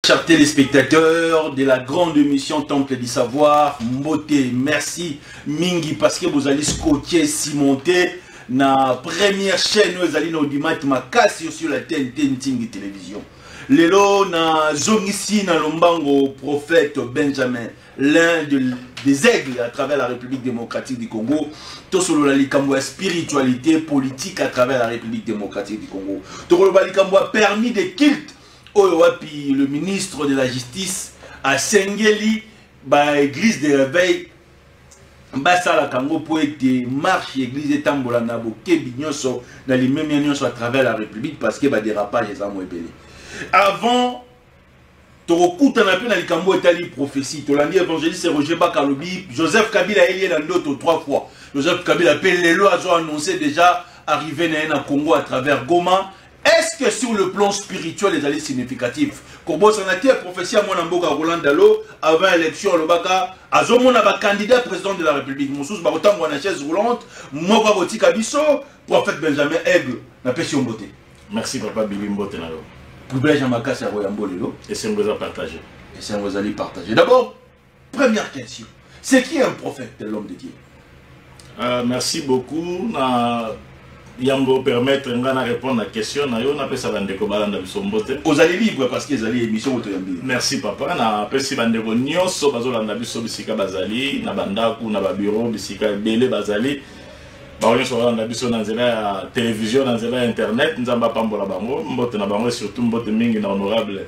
Chers téléspectateurs de la grande émission Temple du Savoir, Mbote, merci Mingi parce que vous allez scotcher, cimonter na première chaîne vous allez nous dimat makasi sur la TNT Ntingi télévision. Lelo na zongisi na lombango prophète Benjamin, l'un des aigles à travers la République démocratique du Congo. Tout sur la likambo spiritualité politique à travers la République démocratique du Congo. Tout le likambo a permis des cultes. Puis le ministre de la Justice a Sengeli, église de réveil, la Congo pour être marche église et tambola nabo kebinyoso dans les mêmes nyonso à travers la République parce que dérapage les amours belé. Avant Torokuta na pe na likambo etali prophétie, tolandi évangéliste Roger Bakalobi, Joseph Kabila est dans d'autres 3 fois. Joseph Kabila appelle les lois ont annoncé déjà arriver na Congo à travers Goma. Est-ce que sur le plan spirituel, les alliés significatifs, Kobo Sanati a prophétie à Monamboka Roland Dalo avant l'élection au Baka, Azomon a candidat président de la République. Moussous Barotam Wana chaise roulante, Moka Boti Kabiso, prophète Benjamin Aigle, n'a pas si on beauté. Merci papa Bibi Mbote Nalo. Privilège à Makassa Royambo Lelo. Et c'est un besoin partagé. Et c'est un besoin partagé. D'abord, première question. C'est qui un prophète, l'homme de Dieu? Merci beaucoup. Yambo permettre de répondre à la question. Vous allez libre parce que vous allez émission. Merci papa. Na pesi bandeko nyonso bazolanda biso bisika bazali na bandaku na bureau bisika belé bazali. Ba nyonso bazolanda biso na nzela ya télévision na nzela ya internet nzamba pambola bango mbote na bango surtout mbote mingi na honorable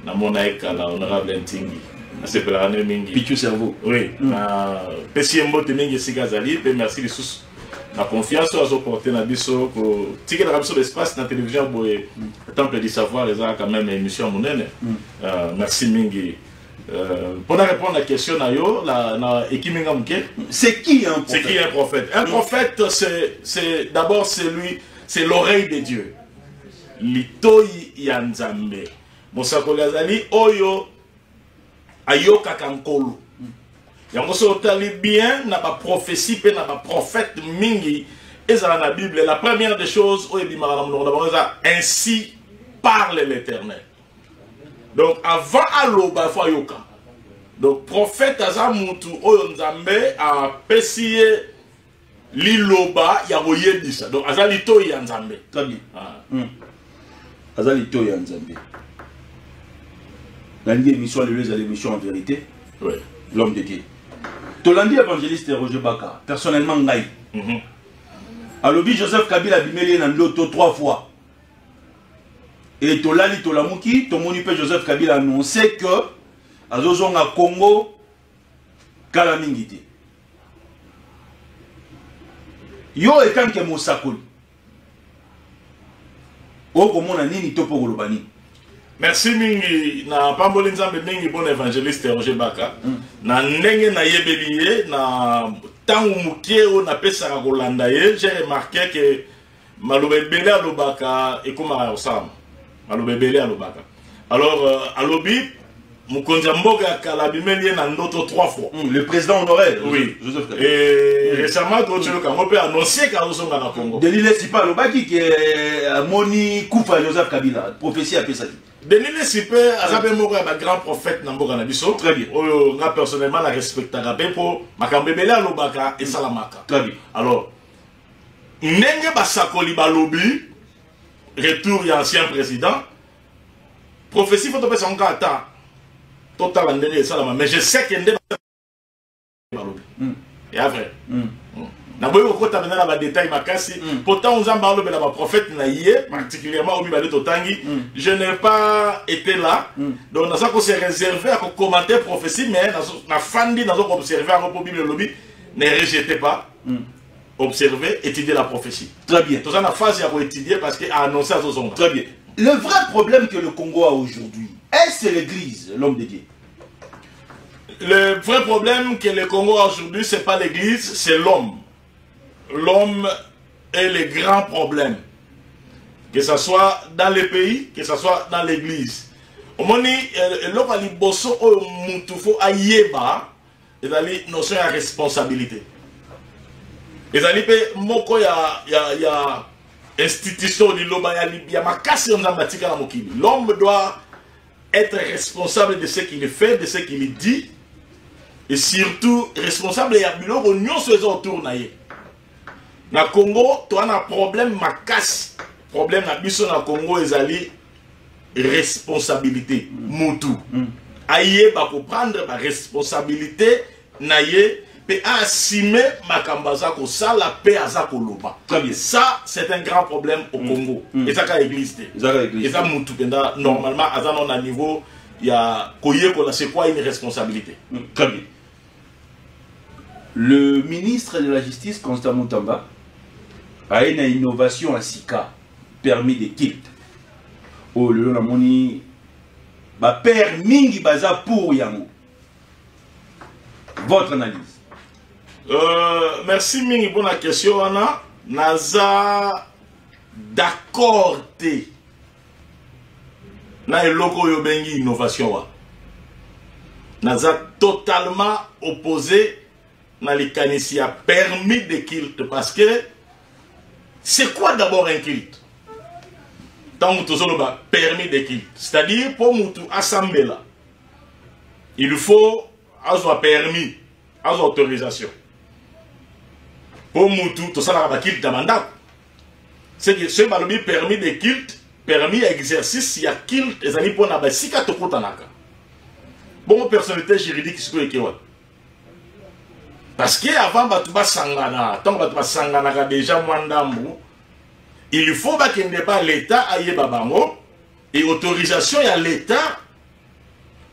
na mona ekala honorable Ntingi. C'est pour la mingi. Pichu cerveau. Oui. Na pesi mbote mingi sika zali pe merci les sous. La confiance à porter na biso ko tike na biso l'espace na télévision boye Temple du Savoir les a quand même émission monene. Merci mingi. Pour répondre à la question na yo na ekiminga mke, c'est qui un prophète? C'est qui un prophète? Un prophète c'est d'abord c'est l'oreille de Dieu. Litoi ya Nzambe. Mosakoli azali oyo ayoka kankolo. Yango so tali bien na ba prophétie pe na ba prophète mingi ezala na Bible. La première des choses ainsi parle l'Éternel. Donc avant aloba fo yoka. Donc prophète azamutu oyo Nzambe a pesiye liloba ya boyebisa. Donc azali to ya Nzambe. Très bien. Azali to ya Nzambe. Dans l'émission l'émission en vérité. Oui. L'homme de Dieu. Tolandi évangéliste Roger Baka, personnellement Ngaï. Alobi Joseph Kabila bimeli na ndoto 3 fois. Et Tolali Tolamuki, Tomoni pe Joseph Kabila annoncé que Azozonga Congo Kalamingiti. Yo ekanke Mosakoli. Oko mona nini topo golobani. Merci mingi na pamboli nzambe mingi bon évangéliste Roger Baka na ndenge na yebeliye na tangu mukie o na pesa ka kolanda ye j'ai remarqué que malobebele alobaka ekoma osama malobebele alobaka alors alobi mukonza mboka kala bimeli na ndoto 3 fois le président honoré oui Joseph Kabila et récemment quand tu le Congo peut annoncer qu'à Osonga na Congo Denis Sipa lobaki que moni kufa Joseph Kabila prophétie a pesaki Denis Sipe azabe moko ya grand prophète na mboka na biso. Très bien. Oyo nga personnellement la respectaka pe po makambebele alobaka et salamaka. Très bien. Alors ndenge basakoli balobi retour ya ancien président prophétie faut topesa nga ata total ndenge salama mais je sais que ndenge balobi. Et vrai. Na boyo kota na ba détail makasi pourtant on zamba lobe na ba prophète na yé particulièrement au bibale totangi je n'ai pas été là donc na ça qu'on s'est réservé à commenter prophétie mais na fandi na zo observer en pour bible lobby ne rejetez pas observer étudier la prophétie très bien tout ça na phase à étudier parce que a annoncé à Zozonga très bien le vrai problème que le Congo a aujourd'hui est-ce l'église l'homme de Dieu? Le vrai problème que le Congo a aujourd'hui c'est pas l'église c'est l'homme. L'homme est le grand problème. Que ce soit dans les pays, que ce soit dans l'église. Au moment où l'homme a dit bosso au mutufo ayeba, il a dit notion de responsabilité. Il a dit que moko ya institution de l'homme ya makasi on a matiqué la mokili. L'homme doit être responsable de ce qu'il fait, de ce qu'il dit, et surtout responsable de biloko nyonso eza autour na ye. Na Congo, tu as un problème makasi. Problème na biso na Congo ezali responsabilité mutu. Aye ba comprendre ba responsabilité na ye pe assumer makamba za ko sala pe aza ko loba. Très bien. Ça c'est un grand problème au Congo. Et ça ka église te. Et ça mutu penda normalement aza non à niveau ya koye ko la c'est quoi une responsabilité. Très bien. Le ministre de la Justice, Constant Moutamba, a une innovation à Sika, permis de kilt. Oh, le long moni, ba permis qui baza pour yango. Votre analyse. Merci Mingi pour la question, Anna. Naza d'accord te. Na eloko yo bengi innovation wa. Naza totalement opposé. Dans les canisiers permis de culte parce que c'est quoi d'abord un culte? Tant que tu as permis de culte, c'est-à-dire pour nous assembler là, il faut avoir permis, avoir autorisation. Pour nous tout ça là culte dans mandat. C'est que ce balbi permis de culte, permis exercice, il y a culte et ça dit pour na si ka to kotanaka. Bon personnalité juridique ce que parce que avant Batouba Sangana, tant que Batouba Sangana déjà Mwandambu, il faut qu'il n'y ait pas l'État à Yebabango et autorisation à l'État,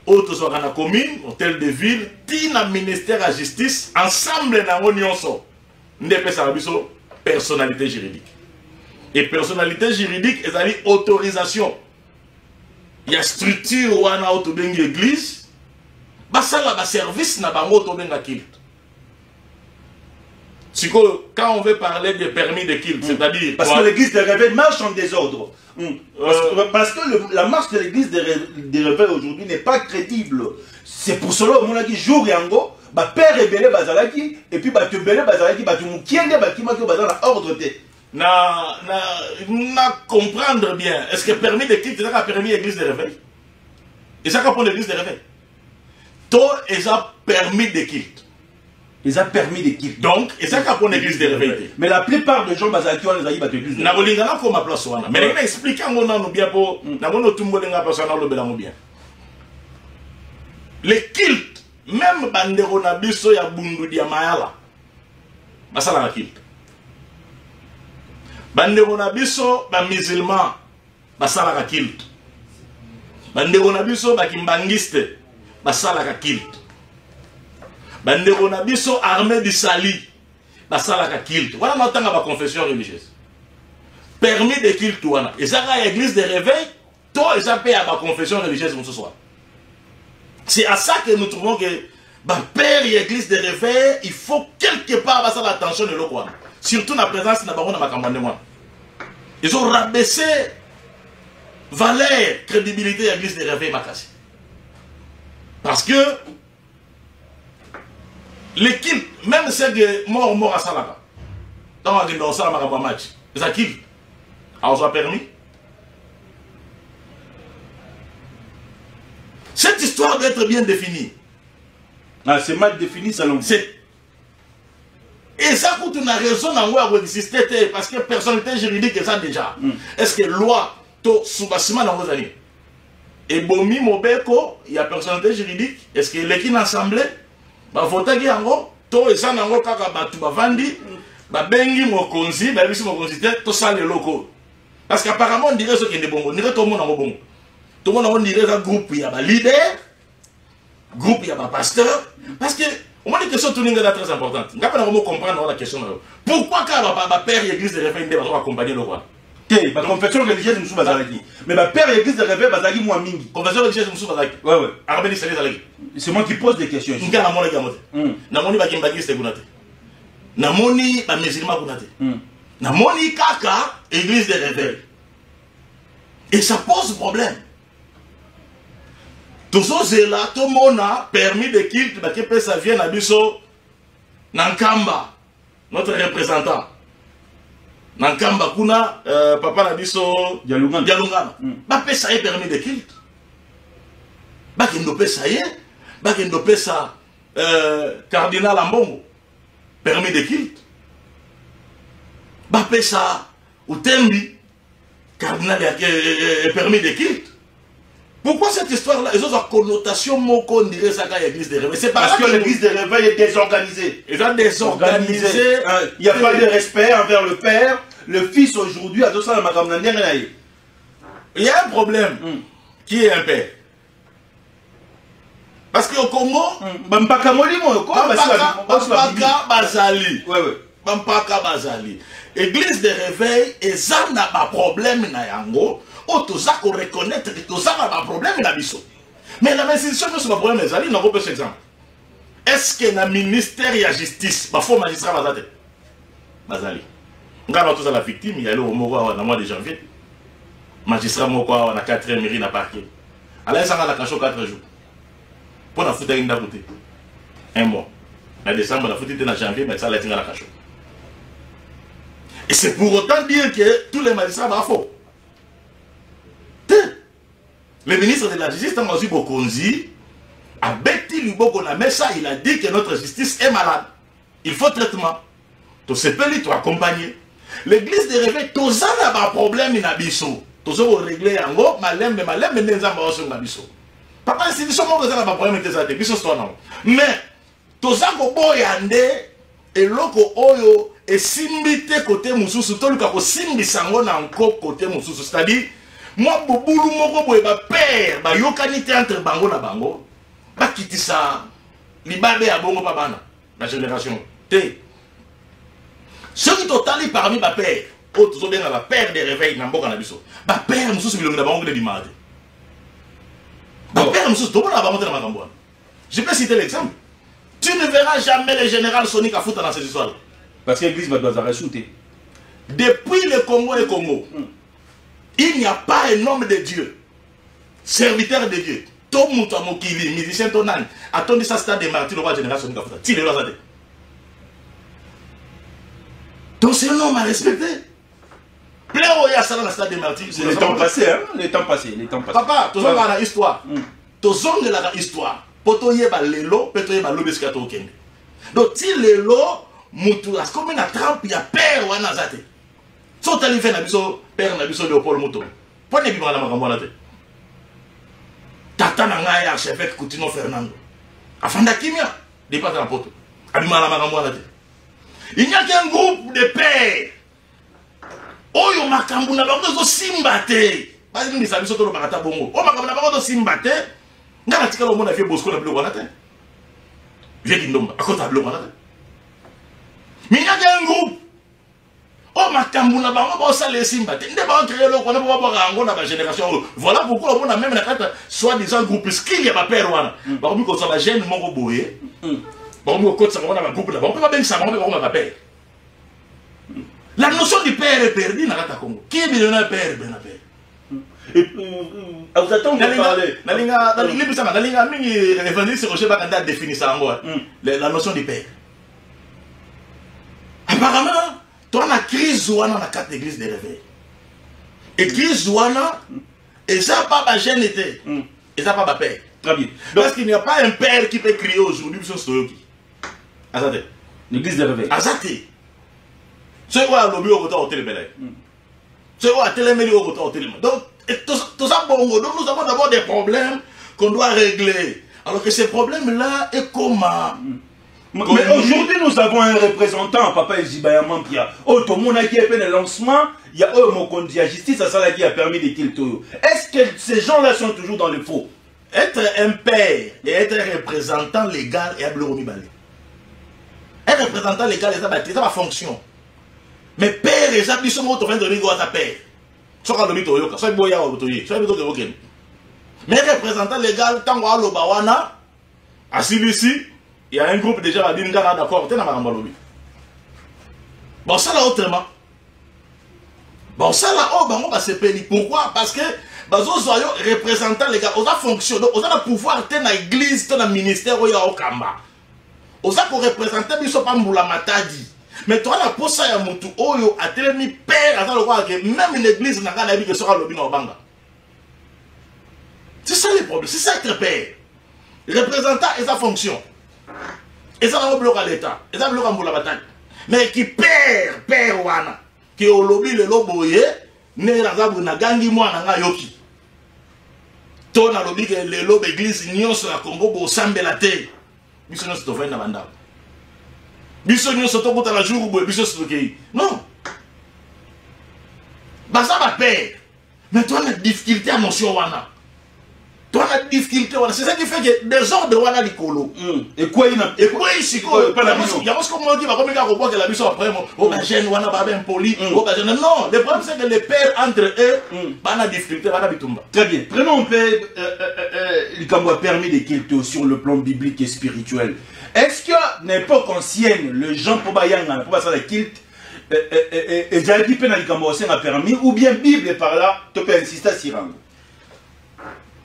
autres la commune, hôtel de ville, tina ministère à justice, ensemble dans l'union so, n'est pas ça personnalité juridique. Et personnalité juridique, ils ont autorisation. Il y a structure ou ana autobengi église, bah ça là, service n'a pas autobenga kilt. Quand on veut parler de permis de culte, c'est-à-dire... Parce que l'église de réveil marche en désordre. Parce que la marche de l'église de réveil aujourd'hui n'est pas crédible. C'est pour cela que mon aki jour yango, ba père et belé bazalaki, et puis ba tu belé bazalaki, ba tu moukiende ba kima ki bazala ordre te. Na comprendre bien. Est-ce que permis de culte, c'est ça permis l'église de réveil? Et ça pour l'église de réveil? Toi, ils ont permis de culte. Ils ont permis de quitter. Donc, et ça pour l'église de réveil. Mais la plupart des gens bazaki on les a eu battu l'église. Na bolingana ko ma place wana. Mais il explique ngo na no bien pour na ngono tumbolinga persona lo belango bien. Le culte, même bandero na biso ya bundu dia mayala. Basala na culte. Bandero na biso ba musulman basala na culte. Bandero na biso ba kimbangiste basala na culte. Bandero na biso armée du sali basala ka culte. Voilà n'entanga ba confession religieuse. Permis de culte wana. Et ça à l'église de réveil, toi et ça paye à ma confession religieuse ce soir. C'est à ça que nous trouvons que bah père et église de réveil, il faut quelque part avoir l'attention de l'eau. Surtout la présence de baron dans ma campagne de moi. Ils ont rabaissé valeur, crédibilité à l'église de réveil makasi. Parce que l'équipe, même celle de mort à Salaka, dans le Salama match, ça kill. Alors, ça a permis. Cette histoire doit être bien définie. Ah, c'est mal défini, ça l'on sait. Et ça, quand on a raison d'avoir existé, parce que personnalité juridique, ça déjà. Est-ce que loi, to sous-bassement dans vos années? Et Bomi Mobeko, il y a personnalité juridique. Est-ce que l'équipe assemblée? Ba votaki yango to esa nango kaka batu bavandi ba bengi mokonzi ba bisi mokonzi te to sale loko parce qu'apparemment on dirait ce qui est bongo on dirait tout le monde en bongo tout le monde on dirait un groupe il y a ba leader groupe il y a ba pasteur parce que on m'a dit que ça tout est très importante ngapa na comprendre la question pourquoi ka ba père l'église de réveil ndé ba accompagner le roi ok ba confession religieuse musu bazalaki mais ba père l'église de réveil bazalaki moi mingi confession religieuse musu bazalaki ouais arabeni sale zalaki. C'est moi qui pose des questions. Nga na mona gamote. Na moni ba kimbagiste kunate. Na moni ba musulman kunate. Na moni kaka église de réveil. Et ça pose problème. Tout ça c'est là tout monde a permis de culte ba que ça vient na biso Nankamba notre représentant. Nankamba kuna papa na biso Dialungana. Ba pesa permis de culte. bakendo pesa ye bakendo pesa cardinal Ambongo permis de culte bapesa Utembi cardinal permis de culte. Pourquoi cette histoire-là? Ils ont une connotation, on dirait ça quand l'église de réveil. C'est parce que l'église de réveil est désorganisée. Ils ont désorganisé. Il n'y a pas de respect envers le Père. Le Fils aujourd'hui a tout ça dans ma campagne. Il y a un problème. Qui est un père? Parce qu'au Congo, Bampaka Bazali. Bampaka Bazali. Église de réveil, et ça n'a pas de problème na yango. Oh, tout ça qu'on reconnaître que tout ça n'a pas de problème na biso. Mais la institution nous pas problème Bazali, n'a pas exemple. Est-ce que le ministère de la justice, parfois magistrat Bazali, Bazali. On a tous la victime, il y a le mois de janvier. Magistrat moko na 4e mairie na parquet. Alors ça va la cacher 4 jours. Pour la foutre une côté. Un mois. En décembre, la foutre était en janvier, mais ça l'a été dans la cache. Et c'est pour autant dire que tous les magistrats vont faux. Le ministre de la Justice, Tangazi Bokonzi, a bêti Luboko na messa, il a dit que notre justice est malade. Il faut traitement. Tu sais pas, tu accompagner. L'église de réveil, tout ça n'a pas de problème, il a biso. Tout ça, vous réglez en haut, malem, mais n'est pas de biso. Papa, c'est ça, moi, ça n'a pas de problème, c'est biso, c'est non. Mais, tout ça, vous boyandé, et loko oyo, et simbite côté moussousou, tout le cas, simbi sango na encore côté moussousou. C'est-à-dire, moi, boulou, moko, boye, ba père, ba yokanité entre bango na bango, ba kitisa, libabe à bongo babana, la génération. Té. Ceux qui totali parmi ma père, oh, tout bien la père des réveils, n'a pas biso. Ma père, moussousou, il y a bango de l'imade. Ma père, moussousou, tout le monde a bango de la magamboine. Je peux citer l'exemple. Tu ne verras jamais le général Sonic à foutre dans cette histoire. Parce que l'église doit rajouter. Depuis le Congo et le Congo, il n'y a pas un homme de Dieu, serviteur de Dieu. Tomuta Mokili, musicien Tonan, attendu ça stade de martyrs, le roi général Sonic à foutre. Tu le vois ça. Donc c'est un homme à respecter. Plein où il y a ça dans le stade de martyrs. C'est le temps passé, hein? Le temps passé, le temps passé. Papa, tu as la histoire. Tu as la histoire. Poto yeba lelo, poto yeba lobe skato okende. Donc si lelo, mutu as comme na Trump ya père wana zate. So tali fe na biso père na biso Léopold Muto. Pone bi bana makambo na te. Tata na ngai archevêque Coutinho Fernando. Afanda kimia, dépasse la poto. Abima na makambo na te. Il n'y a qu'un groupe de pères. Oyo makambo na bango zo simbate. Ba ni biso to lo bakata bongo. O makambo na bango zo simbate. N'a pas dit que le monde a fait Bosco na bloc. J'ai dit non, à côté de bloc. Mais il y a un groupe. Oh, ma cambouna, on va s'aller simba. Il n'y a pas créé le qu'on a pas avoir dans la génération. Voilà pourquoi on a même la carte soit-disant groupe skill, il y a pas père. Par contre, quand ça va gêner mon boé. Par contre, quand ça va un groupe là, on peut pas bien ça, on va pas père. La notion du père est perdue dans la Congo. Qui est millionnaire père, ben père? Vous attendez de parler. La notion du père. Apparemment, tu as la crise dans la carte d'église de réveil. Et crise et ça pas ma gêne était. Et ça pas ma père. Très bien. Parce qu'il n'y a pas un père qui peut crier aujourd'hui sur ce qui. Azate. L'église de réveil. Azate. C'est quoi le bureau au téléphone? C'est quoi télémélie au téléphone? Donc, tout ça, bon, donc nous avons d'abord des problèmes qu'on doit régler. Alors que ces problèmes-là, est comment? Mais aujourd'hui, nous avons un représentant, Papa Ezibaya Mampia. Oh, tout le monde qui a fait le lancement, il y a eux, mon conduit à justice, ça qui a permis de tirer tout. Est-ce que ces gens-là sont toujours dans le faux? Être un père et être un représentant légal et un bleu balé. Un représentant légal, ça va fonction. Mais père et ça, ils sont en train de dire à ta père. Soit le mito, soit boya ou toye, soit le mito de mais représentant légal, tant qu'on a le bawana, à celui-ci, il y a un groupe déjà à dire d'accord, t'es dans ma lobby. Bon, ça là autrement. Bon, ça là, oh, ben on va se payer. Pourquoi? Parce que, bah, on soit représentant légal, on a fonction, donc on a le pouvoir, t'es dans l'église, t'es dans le ministère, où il y a au Kamba. On a pour représenter, mais ils sont pas moula matadi. Mais toi, la posa ya mutu oyo a telemi père, attends le roi, que même une église n'a pas d'avis que sera lobby dans Banga. C'est ça le problème, c'est ça être père. Représentant et sa fonction. Et ça va bloquer l'État. Et ça bloque la bataille. Mais qui père wana. Qui au lobby le loboye, ne razabu na gangi mwana nga yoki. To na lobby que le lobby église nyonso ya Congo bo sambela te. Biso nyonso to va na banda. Biso nyonso to kota la jour bo biso stoké. Non. Baza ba père. Mais toi on a difficulté à notion wana. Toi on a difficulté wana. C'est ça qui fait que désordre wana likolo. Et quoi il a et quoi ici quoi pas la mission. Il y a ce qu'on me dit va comme il a reproché que la mission après oh ben jeune wana ba ben poli. Oh ben jeune non, le problème c'est que les pères entre eux ba na difficulté ba na bitumba. Très bien. Prenons un peu il a permis de culte sur le plan biblique et spirituel. Est-ce que n'importe ancienne le Jean Pobayanga pour passer la culte et j'ai dit que il a permis ou bien Bible par là tu peux insister sur un.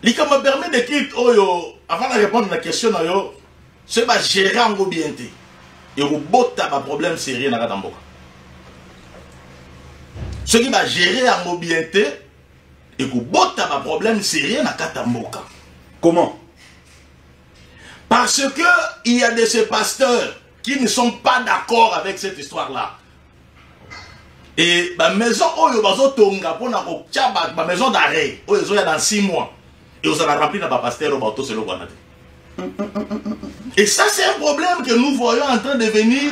L'ICAMA permet de quitter, avant de répondre à la question, c'est de gérer en bien. Et vous bottez un problème sérieux dans la Katamboka. Ce qui va gérer en bien, et vous bottez un problème sérieux dans la Katamboka. Comment? Parce qu'il y a de ces pasteurs qui ne sont pas d'accord avec cette histoire-là. Et la maison, la maison d'arrêt, il y a dans 6 mois. Et vous allez remplir dans le pasteur au bateau, c'est le Guanate. Et ça, c'est un problème que nous voyons en train de devenir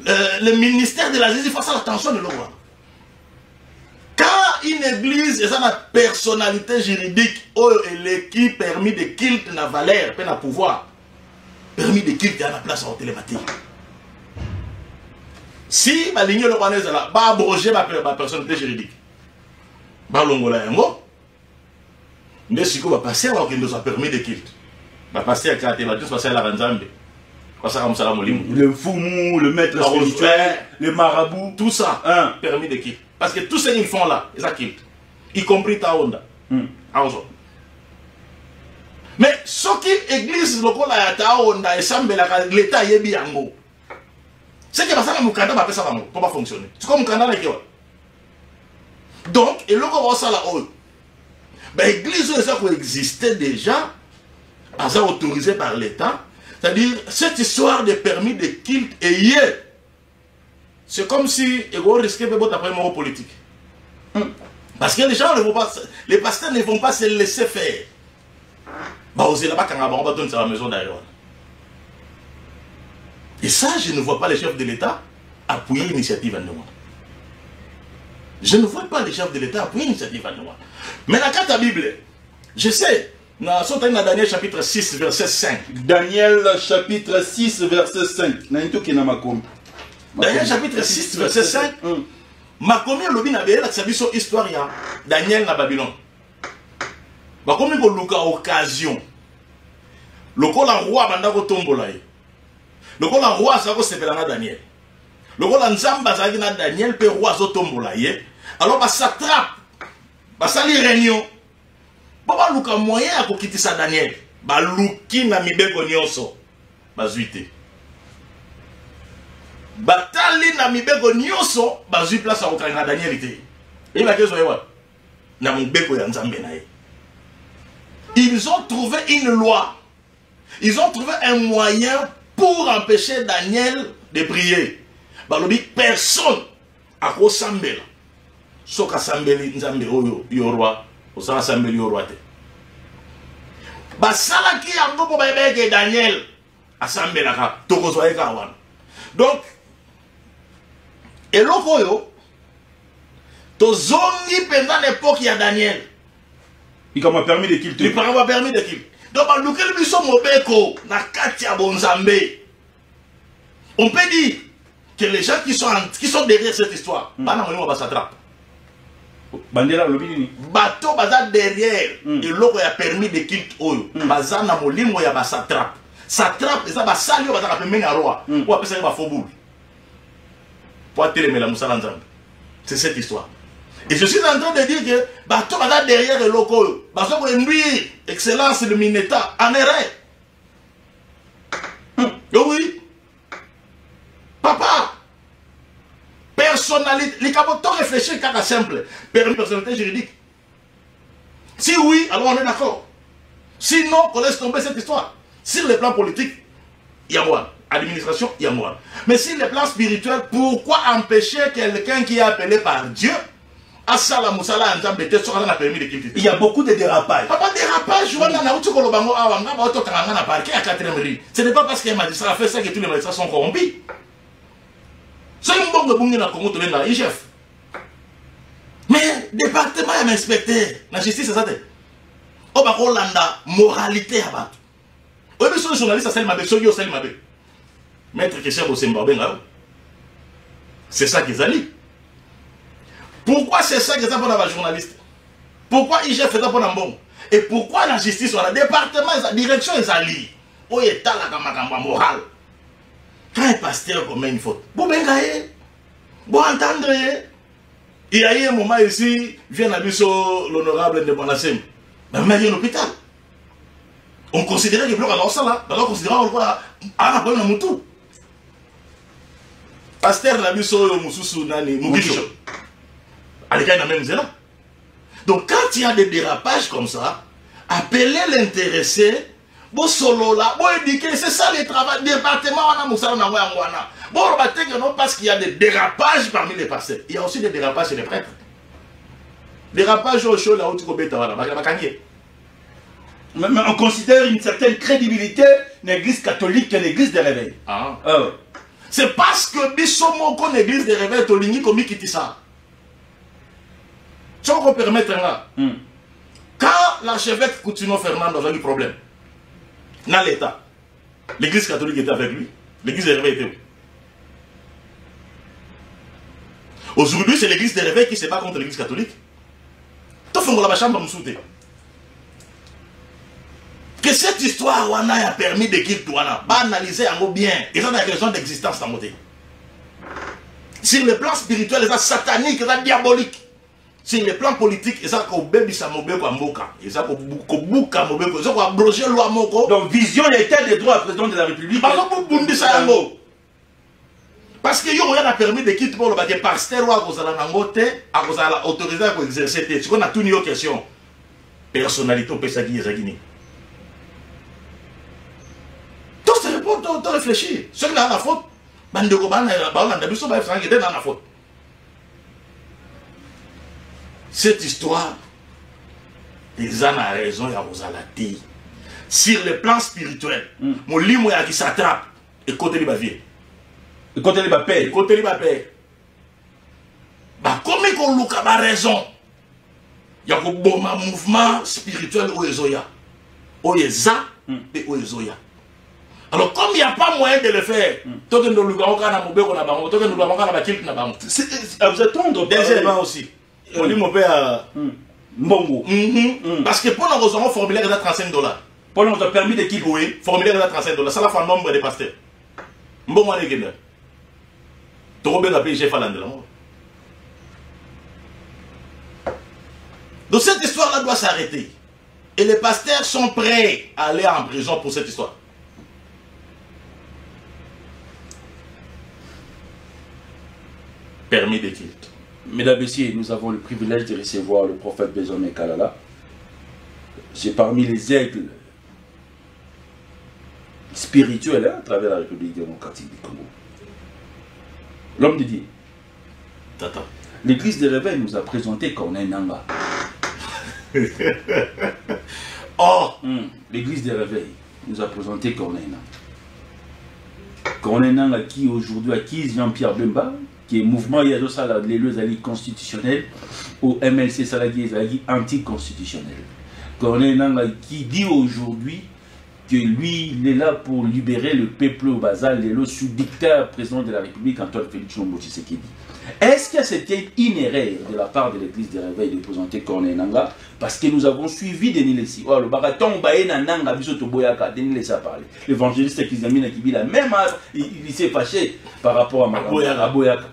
le ministère de la justice face à l'attention de l'Oua. Quand une église et ça a personnalité juridique, qui permis de culte na valeur, pas na pouvoir, permis de culte à la place en télématique. Si ma ligne le Guanate là, va abroger ma personnalité juridique, va l'ongola yango. Mais si vous passez alors qu'il nous a permis de culte, va passer à Kate, va tous passer à la Ranzambe. Le foumou, le maître spirituel, le marabout, tout ça, permis de culte. Parce que tout ce qu'ils font là, ils ont culte. Y compris ta onda. Mais ce qui église locale à ta onda et semble l'État y est bien. C'est que ça va pour pas fonctionner. C'est comme Mukanda là. Donc, et le gros ça là haut. L'église existait déjà, autorisée par l'État, c'est-à-dire cette histoire de permis de culte est c'est comme si on risquait de après un politique. Parce que les gens ne vont pas, les pasteurs ne vont pas se laisser faire. On va donner ça à la maison d'ailleurs. Et ça, je ne vois pas les chefs de l'État appuyer l'initiative à nous. Je ne vois pas les chefs de l'État appuyer l'initiative à nous. Mais dans la Bible, je sais, dans Daniel chapitre 6, verset 5. Daniel chapitre 6, verset 5. Daniel chapitre 6, verset 5. Makomi lobi na bela tsabiso histoire ya Daniel na Babylone. Makomi ko luka occasion. Lokola roi banda ko tombola ye. Lokola roi sa ko sepela na Daniel. Lokola nzamba zaki na Daniel pe roi zo tombola ye. Alors ba satrape basali réunion. Baba luka moyen à kokitisa Daniel. Ba luki na mibeko nyonso. Bazuite. Batali na mibeko nyonso bazui place à kokanga Daniel ite. Et ba kezo yewa. Na mibeko ya nzambe na ye. Ils ont trouvé une loi. Ils ont trouvé un moyen pour empêcher Daniel de prier. Balobi personne a kosambela. Soka sambeli nzambe oyo yorwa osala sambeli yorwa te basala ki yango po bayebeke Daniel asambelaka tokozwa eka wana. Donc eloko oyo tozongi pendant l'époque ya Daniel il m'a permis de culte. Il m'a permis de culte. Donc balukel biso mobeko na kati ya bonzambe. On peut dire que les gens qui sont derrière cette histoire bana molimo basatrape. Bandera lobini bateau baza derrière et loko ya permis de culte oyo baza na molimo ya basatrape. Satrape eza basali baza ka pembeni ya roi ou apesa ba foboule pour telemela musala nzambe. C'est cette histoire. Et je suis en train de dire que bateau baza derrière le loko baza ko induire excellence le mineta en erreur. Oui. Papa personnalité, les capotes réfléchir qu'à simple, permis personnalité juridique. Si oui, alors on est d'accord. Sinon, on laisse tomber cette histoire. Sur le plan politique, il y a moi. Administration, il y a moi. Mais sur le plan spirituel, pourquoi empêcher quelqu'un qui est appelé par Dieu à Salah Moussala en temps de sur un permis de quitter? Il y a beaucoup de dérapages. Pas de dérapage, ce n'est pas parce qu'un magistrat a fait ça que tous les magistrats sont corrompus. C'est un bon de Bungi na Congo, tu l'as IGF. Mais département et inspecteur, la justice, c'est ça. On va Hollanda, moralité à battre. Oui, mais sur les journalistes, c'est le mabé, sur le mabé. Maître Kesher Bosemba, c'est ça qu'ils allaient. Pourquoi c'est ça qu'ils ont pour les journalistes? Pourquoi IGF fait ça pour un bon? Et pourquoi la justice, la département, la direction, ils allaient? Où est la morale? Quand un pasteur commet une faute, vous entendre. Il y a eu un moment ici, vient à l'honorable de Bonassem. Mais il y a un hôpital. On considérait que le bloc a ça là. On considérait qu'on a un peu de moutou. Pasteur n'a vu ça, Moussoussou, Nani, Moukicho. Allez, il y a même là. Donc, quand il y a des dérapages comme ça, appelez l'intéressé. Bon solo là, bon indiquer, c'est ça le travail département on a Moussala na Wana. Bon non parce qu'il y a des dérapages parmi les pasteurs. Il y a aussi des dérapages chez les prêtres. Dérapages au show là où tu connais ta mais on considère une certaine crédibilité l'église catholique que l'église des réveils. Ah. C'est parce que Bissomo qu'on l'église des réveils tolingi comme qui ça. Tu peux permettre là. Quand l'archevêque Coutinho Fernando a eu problème dans l'État, l'église catholique était avec lui, l'église des réveils était où? Aujourd'hui, c'est l'église des réveils qui se bat contre l'église catholique. Tu fais la chambre me souter. Que cette histoire a permis de qu'il doit analyser en bien. Ils ont des raisons d'existence dans le côté. Sur le plan spirituel, ils sont sataniques, ils sont diaboliques. Sur le plan politique, ils sont bébé samobe kwa moka. Ils sont buka mobe ko, ils sont abroger loi moko. Donc vision l'état des droits président de la République. Parce que yo a permis de quitter pour le baquet pasteur ou à cause de la nangote, à cause de la autorisé à exercer. Tu connais tout une question. Personnalité au Pesagui et Zagini. Tout se répond, tout réfléchir. Ceux qui ont la faute, bande de Goban, dans la faute. Cette histoire, les gens ont raison, il y a Rosalati. Sur le plan spirituel, mon limo qui s'attrape, et côté de ma vie. Et côté de ma paix. Et côté de ma paix. Bah, comme on a raison, il y a un bon mouvement spirituel au Ezoya. Au Eza et au Ezoya. Alors, comme il n'y a pas moyen de le faire, vous attendre deuxièmement aussi. On dit mon père Mbongo. Parce que pour nous avons formulaire de $35. Pour nous a permis de qui? Oui, formulaire de $35. Ça la fait un nombre de pasteurs. Mbongo est gagné. Tu as bien appelé chef à l'endroit. Donc cette histoire-là doit s'arrêter. Et les pasteurs sont prêts à aller en prison pour cette histoire. Permis de culte. Mesdames et messieurs, nous avons le privilège de recevoir le prophète Bézomé Kalala. C'est parmi les aigles spirituels à travers la République démocratique du Congo. L'homme de Dieu. Tata. L'église des réveils nous a présenté Corneille Nanga. Oh! L'église des réveils nous a présenté Corneille Nanga. Corneille Nanga qui aujourd'hui acquise Jean-Pierre Bemba, qui est mouvement Yadosa, l'élu alliés constitutionnel, au MLC Saladi anticonstitutionnel. Corneille Nanga qui dit aujourd'hui que lui, il est là pour libérer le peuple au bazar, l'élu sous dictat président de la République, Antoine Félix Tshilombo Tshisekedi. Est-ce que c'était une erreur de la part de l'église des réveils de présenter Corneille Nanga? Parce que nous avons suivi Denis Lessi. Oh, le baraton Baena Nanga, Bisoto Boyaka, Denis Lessi a parlé. L'évangéliste Kizamina Kibila, même il s'est fâché par rapport à Boyaka.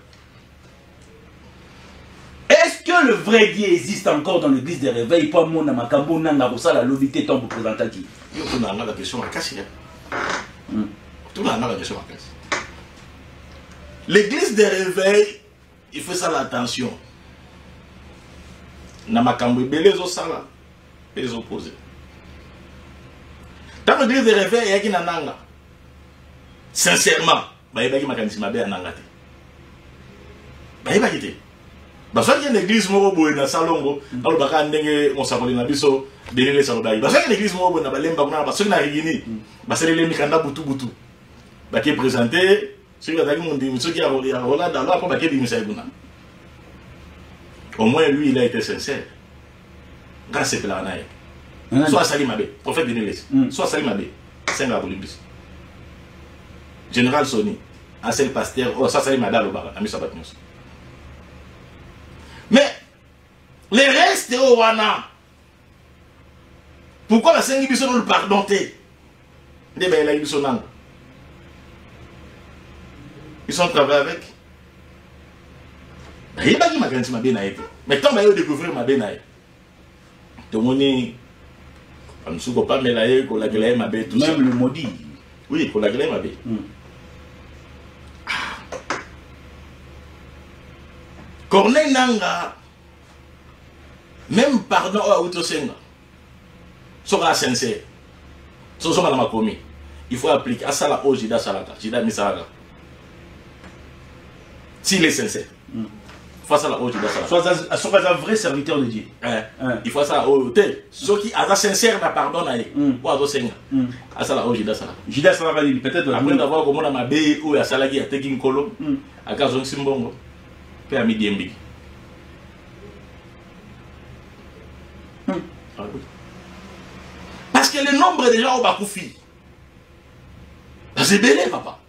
Est-ce que le vrai Dieu existe encore dans l'église des réveils? Pas mon Makambo Nanga, pour ça la lobité tombe représentative. Tout le monde a la question à casser. Tout le monde a la question à casser. L'église des réveils, il faut ça l'attention. Na makambo belé zo sala, les opposés. Tant que l'église de réveil est qui nananga. Sincèrement, bah il y a qui makanisi mabe ananga te. Bah il y a qui te. Bah soit qu'il y a une église morobo na salongo, alors baka ndenge on s'appelle na biso denele salobai. Bah soit qu'il y a une église morobo na balemba kuna ba soit na rigini. Bah c'est les mikanda butu butu. Bah qui est présenté, celui qui a dit mon dit ceux qui a rola dans là pour bah qui dit monsieur Ibuna. Au moins lui il a été sincère. Grâce à Pelanaï. Soit Salim Abbé, prophète de l'Église. Soit Salim Abbé, Senga Bolimbis. Général Sony, ancien pasteur, soit Salim Abbé, Ami Sabatnos. Mais, les restes au Wana, pourquoi la Sengi Bisson nous le pardonner? Ils sont travaillés avec. Il n'y a pas de magasin ma bénaïe. Mais tant que découvrir ma bénaïe, tout le monde. Même le maudit. Oui, pour la glaire ma bé. Corneille Nanga, même pardon à Outosenga, sera sincère. Ce sont dans ma commis. Il faut appliquer à ça la haut Jida Salaka, Jida Misaraga. S'il est sincère. Face à la haute, soit un vrai serviteur de Dieu. Il faut ça au thé. Ceux qui sont sincères na pardon na ou à dosenga. À ça la haute Jida Sala. Jida Sala va dire peut-être après d'avoir comment ma bé ou à Salagi à Tekin Kolo à Kazon Simbongo. Pe à midi mbi. Parce que le nombre de gens au Bakoufi. C'est belé papa.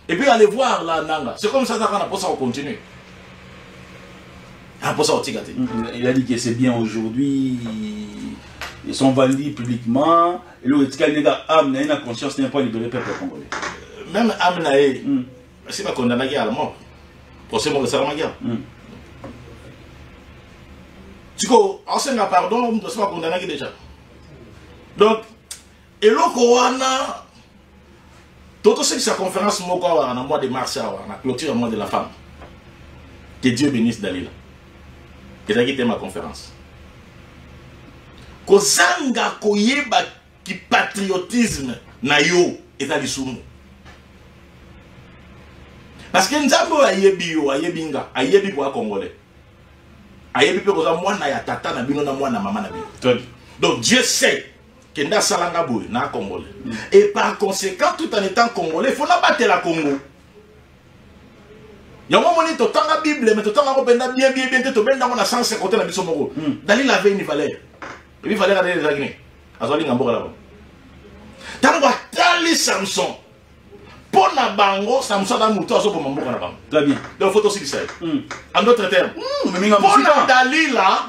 Et puis allez voir la Nanga. C'est comme ça qu'on a pour ça on continue. Il a dit que c'est bien aujourd'hui, ils sont validés publiquement, et le gars a conscience n'est pas libéré peuple congolais. Même Amnae, c'est pas condamné à la mort. Procès mort de Saramagia. Tu vois, ancien pardon, on ne doit pas condamner déjà. Donc, et le Kowana, tout ce qui sa conférence en mois de mars, on a clôturé le mois de la femme. Que Dieu bénisse Dalila. Et là, quitté ma conférence. Kozanga koyeba ki patriotisme na yo ezali sumu. Parce que nzambo ayebi yo, ayebinga, ayebi kwa congolais. Ayebi pe koza mwana ya tata na bino na mwana mama na bino. Donc Dieu sait que nda salanga boy na congolais. Et par conséquent, tout en étant congolais, il faut pas battre la Congo. Il y a un moment où tu as la Bible, mais tu as bien, tu as 150 na biso moko. Dalila avait une valeur. Et puis valeur a des agnes. Azali ngambora là. Tango tali Samson. Pour na bango, Samson a muto aso pour mamboka na bango. Très bien. Donc faut aussi dire. En d'autres termes, pour na Dalila,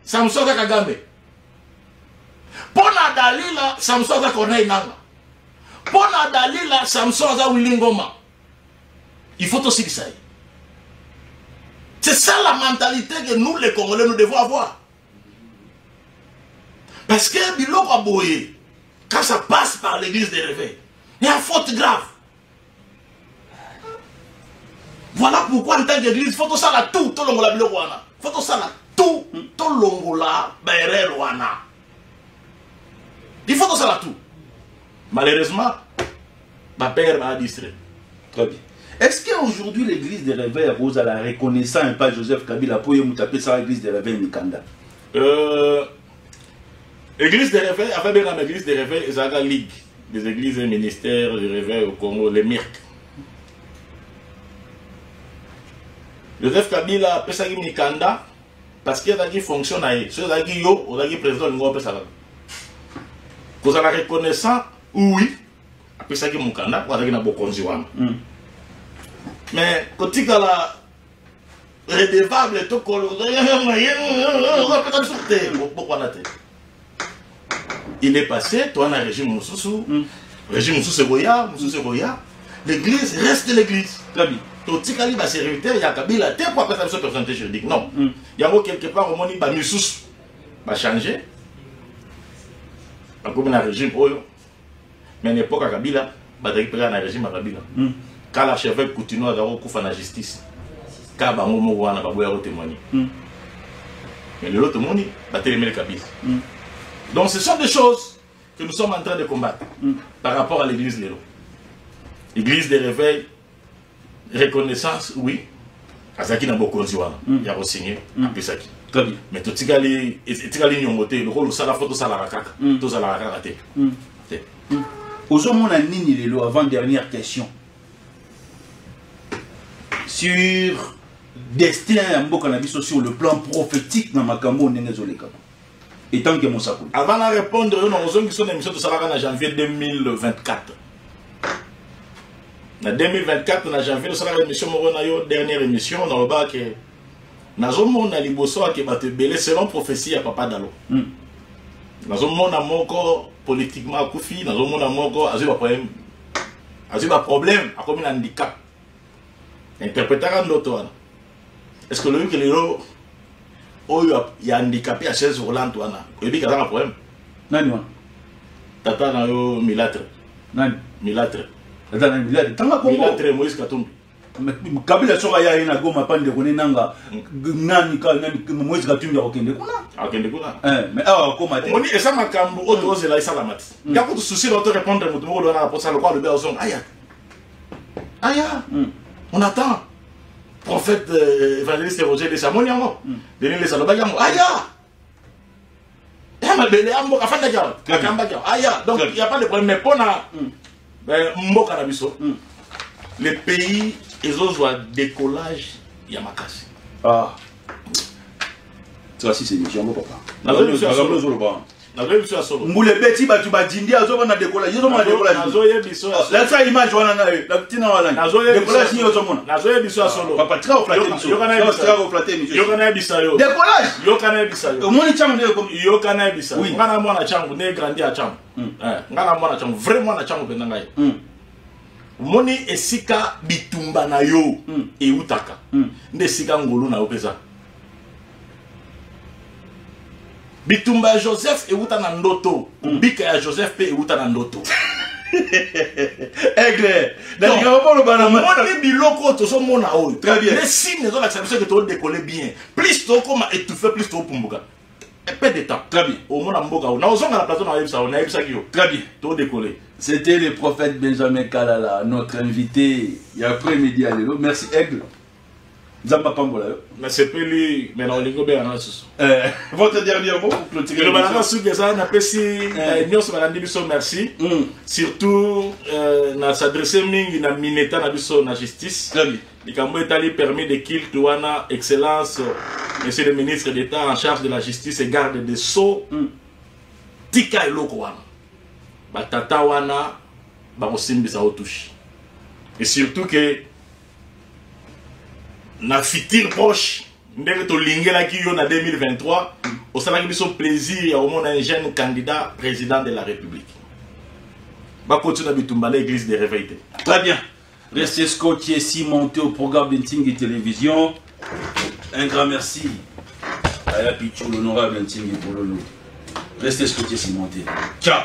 Samson a Kagame. Pour na Dalila, Samson a Corneille Nanga. Pour na Dalila, Samson a Wilingoma. Il faut aussi que ça aille. C'est ça la mentalité que nous, les Congolais, nous devons avoir. Parce que Biloko Aboye, quand ça passe par l'église des réveils, il y a une faute grave. Voilà pourquoi en tant qu'église, il faut tout ça là, tout le monde Biloko Wana. Il faut tout ça là, tout le monde là, Bayrel Wana. Il faut tout ça là, tout. Malheureusement, ma père m'a distrait. Très bien. Est-ce qu'aujourd'hui l'église des réveils rose à la reconnaissance un pas Joseph Kabila pour y taper ça l'église des réveils Mikanda? L'église des réveils, avec bien l'église des réveils, il y a la ligue des églises et ministères des réveils au Congo, les MIRC. Joseph Kabila a fait ça Mikanda parce qu'il y a qui fonctionne à eux. Ceux qui yo, on a qui président de l'Union ça. Vous avez la reconnaissance, oui, après ça qui Mikanda, on a qui na bokonziwana. Mais quand tu as la redevable, tu il est passé, toi on a régime Moussoussou, régime Moussoussou-Goya, l'église reste l'église. Très bien. Tu as la sécurité, il y a Kabila, tu n'as pas de personnalité juridique. Non. Il y a quelque part, au moment où Moussoussou va changer. Comme un régime, mais à l'époque, Kabila va récupérer un régime à Kabila. Quand l'archevêque continue à avoir la justice, quand il va témoigner. Mais l'autre monde va témoigner le Kabila. Donc ce sont des choses que nous sommes en train de combattre par rapport à l'église Lélo. L'église des réveils, reconnaissance, oui. Azaki n'a beaucoup de il y a re-signé, Pisaki. Très bien. Mais tout ce qui nyongoté, le rôle ça la photo ça la rakaka, tout ça la raté. Aujourd'hui, on a nini Lélo, avant dernière question. Sur destin sur le plan prophétique dans Makambo Nengezoleka. Et tant que mon sac. Avant de répondre, nous avons une émission de Salaka en janvier 2024. En 2024, en janvier, nous avons une émission, dernière émission, on a dit que nous avons une liboso qui va te belé selon prophétie à Papa Dalo. Nous avons un politiquement à Koufi, nous avons un problème, à comme un handicap. Interprétation d'auto. Est-ce que le que il y a handicapé à chaise roulante, il y a un problème. Nani Tata na yo milatre. Nani milatre. Tata na milatre. Tanga Congo. Milatre Moïse Katumbi. Kabila soka ya ina goma pande kone nanga nani ka nani Moïse Katumbi akende kuna. Akende kuna. Mais awa koma te. Moni esa makambo oto ozela isa la mati. Ya ko souci d'auto répondre mutu mo na pour ça le quoi le béozon. Aya. Aya. On attend. Prophète évangéliste Roger de Samoni yango. Denis le saloba yango. Aya. Donc il n'y a pas de problème. Mais pour les pays, ils ont un décollage, il y a Makasi. Ah. Ça, c'est une mission, papa. Mboule beti batu badindi azo na décollage. Yo na décollage. Nazo yebiso. La ça image wana na la tina wana. Décollage ni ozo mona. Nazo yebiso solo. Papa tra au flatter biso. Yo kana yebiso yo. Décollage. Yo kana yebiso yo. Moni changu ndio comme yo kana yebiso. Ngana mwana changu ne grandi a changu. Ngana mwana changu vraiment na changu benanga ye. Moni esika bitumba na yo e utaka. Nde sika ngolu na opeza. Bitumba Joseph et Uta Nandoto. Bika ya Joseph pe Uta Nandoto. Aigle. Moni biloko to so mona oyo. Très bien. Les signes de l'acceptation que tu décoller bien. Plus to comme étouffé, plus to pumbuka. Peu de temps. Très bien. Au mona mboka. Na ozonga na plateau na yebisa, on a yebisa ki yo. Très bien. To décoller. C'était le prophète Benjamin Kalala, notre invité il y a après-midi à Lélo. Merci Aigle. Zamba Pambola. Mais c'est pas lui, mais non, il y a votre dernier mot pour clôturer. Le balance sur les gens, merci. Surtout, na s'adresser mingi na mineta na biso na justice. Le Cambo Italie permis de culte wana excellence, monsieur le ministre d'État en charge de la justice et garde des sceaux. Tika eloko wana. Batata wana ba osimbisa otushi. Et surtout que na futur proche, ndenge to lingela ki yo na 2023, au salaki biso plaisir au monde un jeune candidat président de la République. Ba continue à bitumba l'église des réveils. Très bien. Restez scotché si monté au programme d'Intingui Télévision. Un grand merci à la Pichou, l'honorable Intingui Pololo. Restez scotché si monté. Ciao.